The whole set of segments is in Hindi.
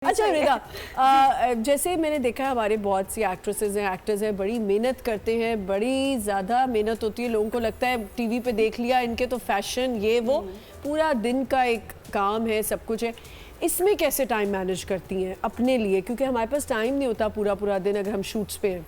अच्छा रिदा, जैसे मैंने देखा है हमारे बहुत सी एक्ट्रेसेस हैं, एक्टर्स हैं, बड़ी मेहनत करते हैं, बड़ी ज़्यादा मेहनत होती है। लोगों को लगता है टीवी पे देख लिया इनके तो फैशन ये वो, पूरा दिन का एक काम है, सब कुछ है। इसमें कैसे टाइम मैनेज करती हैं अपने लिए, क्योंकि हमारे पास टाइम नहीं होता पूरा पूरा दिन अगर हम शूट्स पे हैं।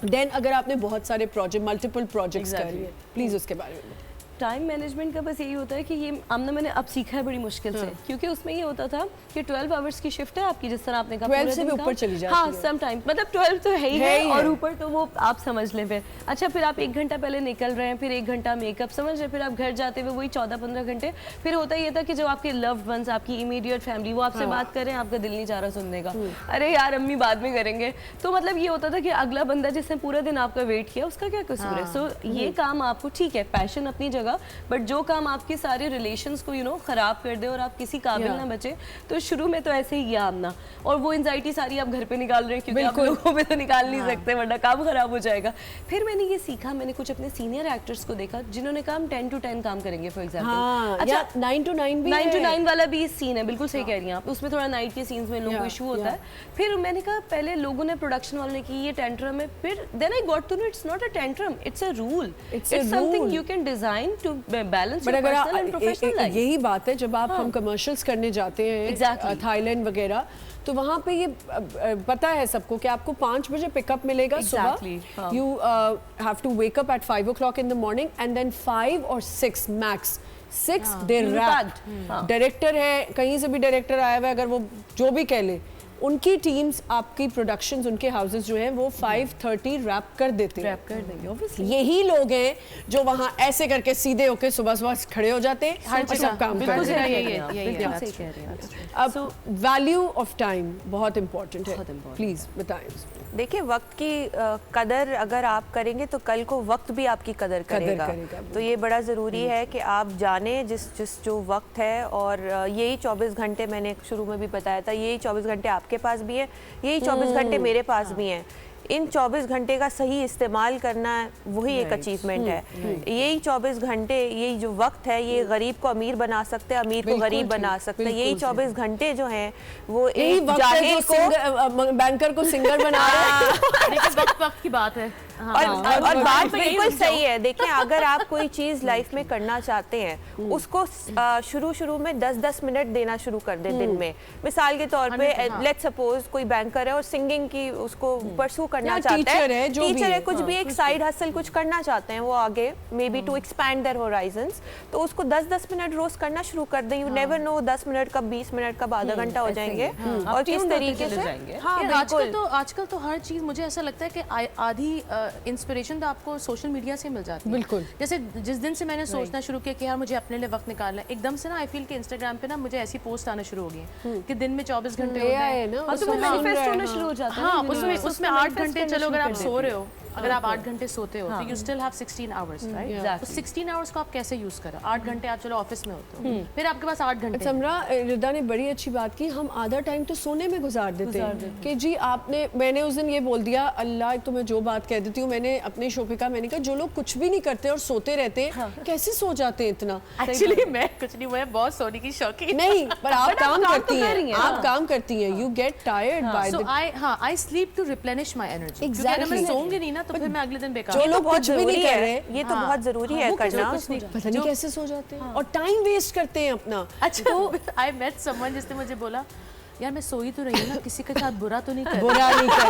देन अगर आपने बहुत सारे प्रोजेक्ट, मल्टीपल प्रोजेक्ट्स कर लिए, प्लीज़ उसके बारे में। टाइम मैनेजमेंट का बस यही होता है कि ये आमना मैंने अब सीखा है बड़ी मुश्किल से, क्योंकि उसमें ये होता था कि 12 आवर्स की शिफ्ट है आपकी, जिस तरह आपने कहा 12 से भी ऊपर चली जाती है। हाँ, सम टाइम मतलब 12 तो है ही है और ऊपर तो वो आप समझ लें। फिर अच्छा, फिर आप 1 घंटा पहले निकल रहे हैं, फिर 1 घंटा मेकअप समझ रहे, फिर आप घर जाते हुए वही 14-15 घंटे। फिर होता ये था कि जो आपके लव्ड वंस, आपकी इमीडिएट फैमिली, वो आपसे बात कर रहे हैं, आपका दिल नहीं चाह रहा सुनने का, अरे यार अम्मी बाद में करेंगे। तो मतलब ये होता था कि अगला बंदा जिसने पूरा दिन आपका वेट किया उसका क्या कसूर है। सो ये काम आपको, ठीक है पैशन अपनी जगह, बट जो काम आपके सारे रिलेशंस को खराब कर दे और आप किसी काबिल ना बचे, तो शुरू में तो ऐसे ही किया आमना। और वो एंजाइटी सारी आप घर पे निकाल रहे हैं, क्योंकि आप लोगों पे तो निकाल नहीं सकते वरना काम खराब हो जाएगा। फिर मैंने ये सीखा, मैंने कुछ अपने सीनियर एक्टर्स को देखा जिन्होंने कहा 10 to 10 काम करेंगे फॉर एग्जाम्पल। अच्छा 9 to 9 भी 9 to 9 वाला भी सीन है, बिल्कुल सही कह रही हैं आप। उसमें थोड़ा नाइट के सीन्स में लोगों को इशू होता है। फिर मैंने कहा पहले लोगों ने, प्रोडक्शन वालों ने की ये टेंट्रम है, फिर then I got to know it's not a tantrum, it's a rule, it's something you can design to balance your personal and professional life. यही बात है, जब आप हम कमर्शियल्स करने जाते हैं थाईलैंड वगैरह, तो वहाँ पे ये पता है सबको कि आपको 5 बजे पिकअप मिलेगा सुबह। You have to wake up at 5 o'clock in the morning and then 5 or 6 max 6 they wrapped. Director है, कहीं से भी डायरेक्टर आया हुआ है, अगर वो जो भी कह ले, उनकी टीम्स, आपकी प्रोडक्शंस, उनके हाउसेस जो हैं वो 5:30 रैप कर देते हैं। रैप कर देंगे ऑब्वियसली। यही लोग हैं जो वहाँ ऐसे करके सीधे होके सुबह सुबह खड़े हो जाते हैं, हर चीज सब काम करते हैं। अब वैल्यू ऑफ टाइम बहुत इम्पोर्टेंट है, प्लीज बताएं। देखिए, वक्त की कदर अगर आप करेंगे तो कल को वक्त भी आपकी कदर करेगा। तो ये बड़ा ज़रूरी है कि आप जाने जिस जो वक्त है, और यही 24 घंटे मैंने शुरू में भी बताया था, यही 24 घंटे आपके पास भी है, यही 24 घंटे मेरे पास भी हैं। इन 24 घंटे का सही इस्तेमाल करना वही एक अचीवमेंट है। यही 24 घंटे, यही जो वक्त है, ये गरीब को अमीर बना सकते हैं, अमीर को गरीब बना सकते हैं। यही 24 घंटे जो हैं वो एक जाहिल को, बैंकर को सिंगर बना रहा है। वक्त की बात है। और बात बिल्कुल सही है। देखिए, अगर आप कोई चीज़ लाइफ में करना चाहते हैं, उसको शुरू में 10-10 मिनट देना शुरू कर दें दिन में। मिसाल के तौर पे लेट्स सपोज कोई बैंकर है और सिंगिंग की उसको परसू करना चाहता है, टीचर है, कुछ भी एक साइड हसल कुछ करना चाहते हैं वो आगे, may be to expand their horizons, तो उसको 10-10 मिनट रोज करना शुरू कर दें। यू नेवर नो 10 मिनट कब 20 मिनट कब आधा घंटा हो जाएंगे और किस तरीके से। हाँ, आजकल तो हर चीज़ मुझे ऐसा लगता है कि आधी इंस्पिरेशन तो आपको सोशल मीडिया से मिल जाती है। बिल्कुल। जैसे जिस दिन से मैंने सोचना शुरू किया कि यार मुझे अपने लिए वक्त निकालना है, एकदम से ना आई फील कि इंस्टाग्राम पे ना मुझे ऐसी पोस्ट आना शुरू हो गई कि दिन में 24 घंटे होते हैं, तो मैनिफेस्ट होना शुरू हो जाता है। हाँ, उसमें 8 घंटे, चलो अगर आप सो रहे हो, अगर आप 8 घंटे सोते हो तो you still have 16 hours, right? तो 16 आवर्स को आप कैसे यूज करो? 8 घंटे आप चलो ऑफिस में होते हो, फिर आपके पास 8 घंटे। समरा, रिदा ने बड़ी अच्छी बात की, हम आधा टाइम तो सोने में गुजार देते हैं कि जी आपने, मैंने उस दिन ये बोल दिया, अल्लाह तो मैं जो बात कह देती हूँ, मैंने अपने शो पे कहा, मैंने कहा जो लोग कुछ भी नहीं करते और सोते रहते हैं, कैसे सो जाते हैं इतना? एक्चुअली मैं कुछ नहीं, मैं बहुत सोने की शौकीन नहीं, पर आप काम करती हैं, आप काम करती हैं, you get tired by the, I sleep to replenish my energy. क्योंकि अगर मैं सोऊंगी नहीं ना तो फिर मैं अगले दिन जो लोग कुछ भी नहीं कर रहे, ये तो बहुत जरूरी है करना। पता नहीं कैसे सो जाते हैं और टाइम वेस्ट करते हैं अपना। अच्छा, तो आई मेट समवन जिसने मुझे बोला, यार मैं सोई तो रही हूँ ना, किसी के साथ बुरा तो नहीं कर, बुरा नहीं कर।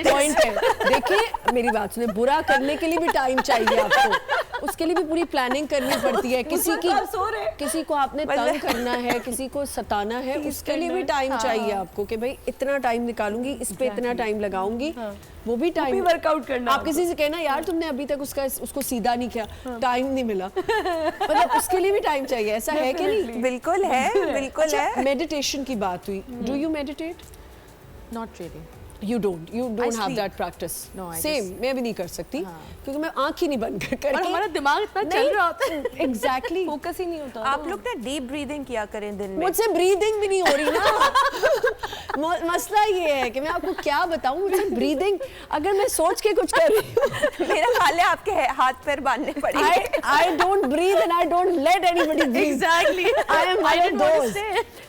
पॉइंट है। देखिए मेरी बात सुने, बुरा करने के लिए भी टाइम चाहिए आपको, उसके लिए भी पूरी प्लानिंग करनी पड़ती है। किसी को आपने तंग करना है, किसी को सताना है, उसके लिए भी टाइम चाहिए आपको कि भाई इतना टाइम निकालूंगी, इस पे इतना टाइम लगाऊंगी, वो भी टाइम वर्कआउट करना। आप किसी से कहना यार तुमने अभी तक उसको सीधा नहीं किया, टाइम नहीं मिला, मतलब उसके लिए भी टाइम चाहिए। ऐसा है कि नहीं? बिल्कुल है, बिल्कुल है। मेडिटेशन की बात हुई, do you meditate? Not really. You don't have that practice. No, I Same, मैं भी नहीं कर सकती क्योंकि मैं आँख ही नहीं बंद कर और हमारा दिमाग इतना चल रहा होता है एग्जैक्टली फोकस ही नहीं होता। आप लोग ना डीप ब्रीदिंग किया करें दिन में। मुझसे ब्रीदिंग भी नहीं हो रही ना मसला ये है कि मैं आपको क्या बताऊं, मुझे ब्रीदिंग अगर मैं सोच के कुछ कर रही हूँ मेरा ख्याल है आपके हाथ पैर बांधने पड़ेंगे। I don't breathe and I don't let anybody breathe. Exactly. I am one of those.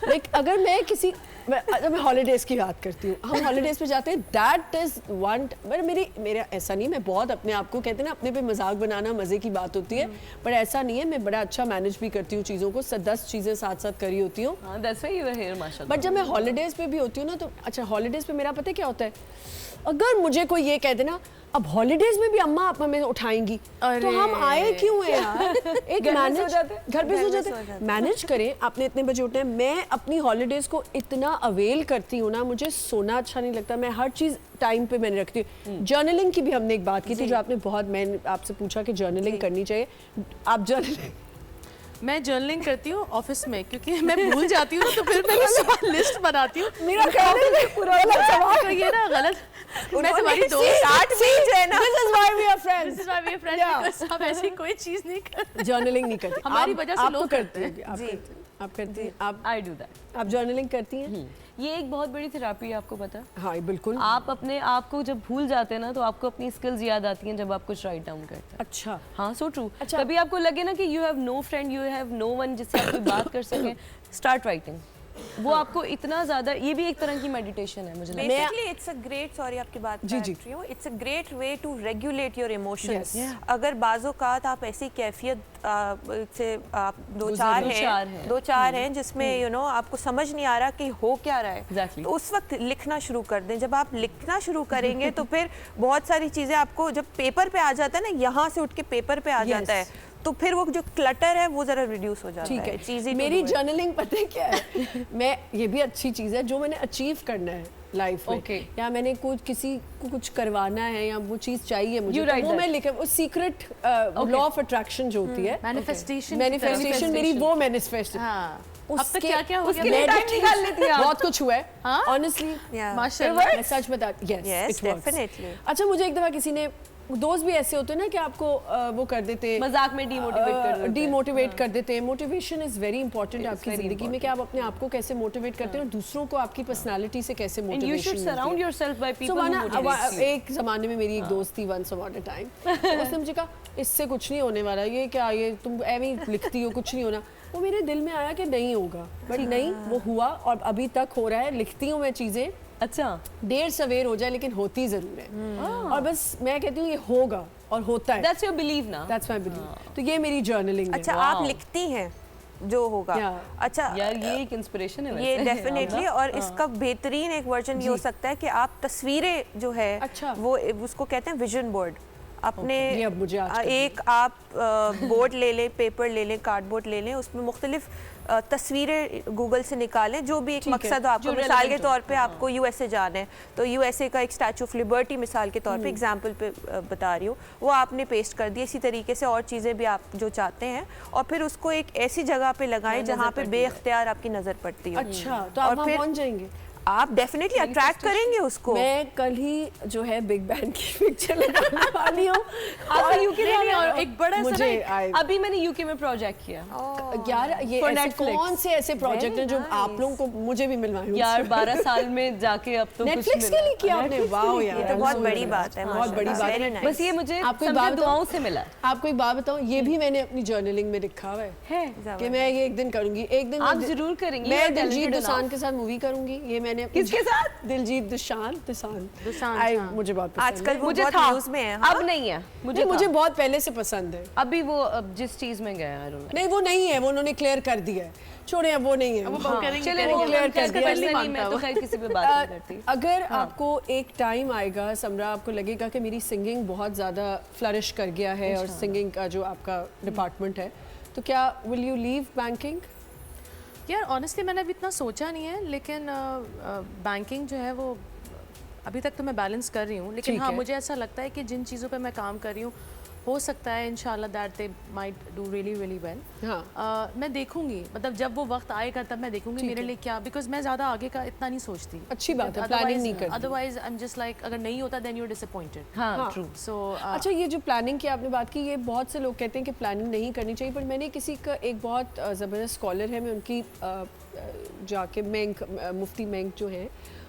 Like अगर मैं किसी मैं हॉलीडेज की बात करती हूँ, हम हॉलीडेज पे जाते हैं, दैट इज वन, मेरा ऐसा नहीं, मैं बहुत अपने आप को कहते हैं ना अपने पे मजाक बनाना मजे की बात होती है, पर ऐसा नहीं है, मैं बड़ा अच्छा मैनेज भी करती हूँ चीज़ों को, 10 चीज़ें साथ साथ करी होती हूँ। बट जब मैं हॉलीडेज पे भी होती हूँ ना, तो अच्छा हॉलीडेज पे मेरा पता है क्या होता है, अगर मुझे कोई ये कह देना अब हॉलीडेज में भी अम्मा आप हमें उठाएंगी तो हम आए क्यों हैं यार, एक मैनेज घर पे सो जाते मैनेज करें, आपने इतने बजे उठना है। मैं अपनी हॉलीडेज को इतना अवेल करती हूँ ना, मुझे सोना अच्छा नहीं लगता, मैं हर चीज़ टाइम पे मैंने रखती हूँ। जर्नलिंग की भी हमने एक बात की थी जो आपने बहुत, मैंने आपसे पूछा कि जर्नलिंग करनी चाहिए, आप जर्नलिंग मैं जर्नलिंग करती हूँ ऑफिस में क्योंकि मैं भूल जाती हूँ तो फिर मैं सुबह लिस्ट बनाती हूँ। मेरा कहने पूरा अलग सवाल तो ये ना गलत, मैं तुम्हारी दोस्त है ना, this is why we are friends, This is why we are friends because हम ऐसी कोई चीज नहीं करते, जर्नलिंग नहीं करते हमारी वजह से लोग करते हैं। आप करती हैं, आप I do that. आप जर्नलिंग करती हैं? ये एक बहुत बड़ी थेरेपी है, आपको पता है? हाँ बिल्कुल। आप अपने आप को जब भूल जाते हैं ना, तो आपको अपनी स्किल्स याद आती हैं जब आप कुछ राइट डाउन करते हैं। अच्छा हाँ, सो ट्रू। अच्छा, कभी आपको लगे ना कि you have no friend, you have no one जिससे आप कोई बात कर सकें, स्टार्ट राइटिंग। वो आपको इतना ज्यादा, ये भी एक तरह की मेडिटेशन है मुझे लगता है। Basically it's a great, sorry आपकी बात काट रही हूँ, it's a great way to regulate your emotions. अगर बाज़-औक़ात आप ऐसी कैफियत से आप दो चार हैं जिसमें यू नो आपको समझ नहीं आ रहा कि हो क्या रहा है, तो उस वक्त लिखना शुरू कर दें। जब आप लिखना शुरू करेंगे तो फिर बहुत सारी चीज़ें आपको, जब पेपर पे आ जाता है ना, यहाँ से उठ के पेपर पे आ जाता है, तो फिर वो जो क्लटर है वो जरा रिड्यूस हो जाता है। चीज़ें मेरी जर्नलिंग पता है क्या है मैं, ये भी अच्छी चीज़ है जो मैंने अचीव करना है लाइफ में, या मैंने कुछ किसी को कुछ करवाना है या वो चीज़ चाहिए मुझे, तो वो मैं लिखा, वो सीक्रेट लॉ ऑफ अट्रैक्शन जो होती है, मैनिफेस्टेशन मेरी, वो मैनिफेस्ट अब तक क्या क्या हो गया, टाइम निकाल लेती है, बहुत कुछ हुआ है ऑनेस्टली, माशाल्लाह, मैं सच बता, यस डेफिनेटली। अच्छा मुझे एक दफ़ा किसी ने, दोस्त भी ऐसे होते हैं ना कि आपको वो कर देते हैं, मजाक में डीमोटिवेट कर देते हैं। मोटिवेशन इज वेरी इंपॉर्टेंट आपकी जिंदगी में, कि आप अपने आप को कैसे मोटिवेट करते हैं और दूसरों को आपकी पर्सनालिटी से कैसे motivation. You should surround yourself by people who motivate you. एक ज़माने में मेरी एक दोस्त थी, वंस अपॉन अ टाइम, उसने मुझे कहा इससे कुछ नहीं होने वाला, ये क्या, ये तुम ऐਵੇਂ ही लिखती हो, कुछ नहीं होना। वो मेरे दिल में आया कि नहीं होगा, बट नहीं, वो हुआ और अभी तक हो रहा है। लिखती हूँ मैं चीज़ें, अच्छा देर सवेर हो जाए लेकिन होती जरूर है, और बस मैं कहती हूँ ये होगा और होता है। That's your belief ना? That's my belief. तो ये मेरी जर्नलिंग है। अच्छा आप लिखती हैं जो होगा? अच्छा यार ये एक इंस्पिरेशन है ये डेफिनेटली, और इसका बेहतरीन एक वर्जन ये हो सकता है कि आप तस्वीरें जो है, अच्छा वो उसको कहते हैं विजन बोर्ड। अपने एक आप बोर्ड ले लें, पेपर ले लें, कार्डबोर्ड ले लें, उसमें मुख्तलिफ तस्वीरें गूगल से निकालें, जो भी एक मकसद हो आपको। मिसाल के तौर पे आपको यूएसए जाना है, तो यूएसए का एक स्टैचू ऑफ लिबर्टी मिसाल के तौर पे एग्जांपल पे बता रही हूँ, वो आपने पेस्ट कर दिया। इसी तरीके से और चीज़ें भी आप जो चाहते हैं, और फिर उसको एक ऐसी जगह पे लगाएं जहाँ पे बेख्तियार आपकी नज़र पड़ती हो। अच्छा, तो आप वहाँ पहुँच जाएंगे, आप डेफिनेटली अट्रैक्ट करेंगे उसको। मैं कल ही जो है बिग बैंग की पिक्चर लगाने वाली हूँ। आप यूके में, और एक बड़ा मुझे अभी मैंने यूके में प्रोजेक्ट किया यार, ये कौन से ऐसे प्रोजेक्ट हैं जो आप लोगों को मुझे भी मिलवाए यार 12 साल में जाके, अब तो नेटफ्लिक्स के लिए किया आपने? वाओ यार, तो बहुत बड़ी बात है, बहुत बड़ी बात है। बस ये मुझे आपको दुआओं से मिला। आपको एक बात बताऊं, ये भी मैंने अपनी जर्नलिंग में लिखा हुआ है कि मैं ये एक दिन करूंगी, एक दिन आप जरूर करेंगे। मैं दिलजीत दोसांझ के साथ मूवी करूंगी, ये मैंने किसके साथ? दिलजीत दोसांझ मुझे बहुत पसंद आजकल वो मुझे बहुत न्यूज़ में है। अब नहीं है, मुझे बहुत पहले से पसंद है। अभी वो जिस चीज में गया है नहीं, वो नहीं है, वो उन्होंने क्लियर कर दिया है, छोड़े वो नहीं है, चले वो क्लियर कर दिया। मैं तो खैर किसी पे बात नहीं करती। अगर आपको एक टाइम आएगा समरा, आपको लगेगा कि मेरी सिंगिंग बहुत ज़्यादा फ्लरिश कर गया है और सिंगिंग का जो आपका डिपार्टमेंट है, तो क्या विल यू लीव बैंकिंग? यार ऑनेस्टली मैंने अभी इतना सोचा नहीं है, लेकिन बैंकिंग जो है वो अभी तक तो मैं बैलेंस कर रही हूँ, लेकिन हाँ मुझे ऐसा लगता है कि जिन चीज़ों पे मैं काम कर रही हूँ हो सकता है इंशाल्लाह that they might do really really well. मैं देखूंगी, मतलब जब वो वक्त आएगा तब मैं देखूंगी मेरे लिए क्या, बिकॉज मैं ज़्यादा आगे का इतना नहीं सोचती। अच्छी बात है, प्लानिंग नहीं करती। Otherwise I am just like अगर नहीं होता देन यू आर डिसअपॉइंटेड। हाँ, ट्रू। सो अच्छा, ये जो प्लानिंग की आपने बात की, ये बहुत से लोग कहते हैं कि प्लानिंग नहीं करनी चाहिए, पर मैंने किसी का एक बहुत ज़बरदस्त स्कॉलर है, मैं उनकी जाके मेंक मुफ्ती मेंक जो हैं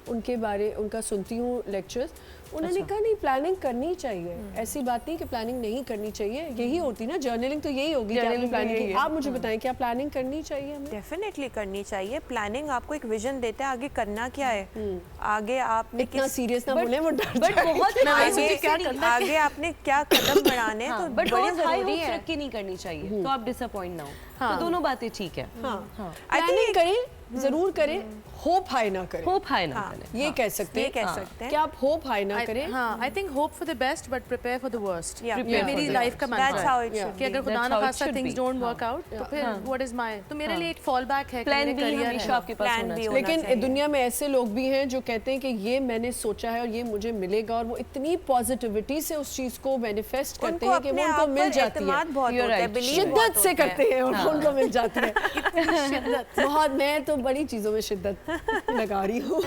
उनका सुनती हूँ लेक्चर्स। उन्होंने कहा नहीं, प्लानिंग करनी चाहिए, ऐसी बात नहीं कि प्लानिंग नहीं करनी चाहिए। यही होती ना जर्नलिंग, तो यही होगी कि आपने प्लानिंग की। आप मुझे बताएं, क्या प्लानिंग करनी चाहिए हमें? डेफिनेटली करनी चाहिए। प्लानिंग आपको एक विजन देता है आगे करना क्या है। आगे आपने इतना सीरियस ना बोले, वो डर बट बहुत आगे आपने क्या कदम बढ़ाने, तो बट बड़ी बहुत हाई जरूरी होप्स है। रख के नहीं करनी चाहिए, तो आप डिसअपॉइंट ना हो। तो दोनों बातें ठीक है। प्लानिंग करें, जरूर करें, होप हाई ना करें। होप हाई ना करें, ये कह सकते हैं, कि आप होप हाई ना करें। I think hope for the best but prepare for the worst. Yeah. ये मेरी लाइफ का मंत्र That's how it है should कि अगर खुदा That's ना how it खास्ता should things be. Don't work out, तो फिर व्हाट इज माय, तो मेरे लिए एक फॉल बैक है, प्लान बी करियर हमेशा आपके पास Plan होना B चाहिए। होना लेकिन चाहिए। दुनिया में ऐसे लोग भी हैं जो कहते हैं कि ये मैंने सोचा है और ये मुझे मिलेगा, और वो इतनी पॉजिटिविटी से उस चीज को मैनिफेस्ट करते हैं कि वो उनको मिल जाती है, एतमाद बहुत You're होता है, right. believe शिद्दत बहुत से होता है। करते हैं और उनको मिल जाती है। बहुत, मैं तो बड़ी चीजों में शिद्दत लगा रही हूँ।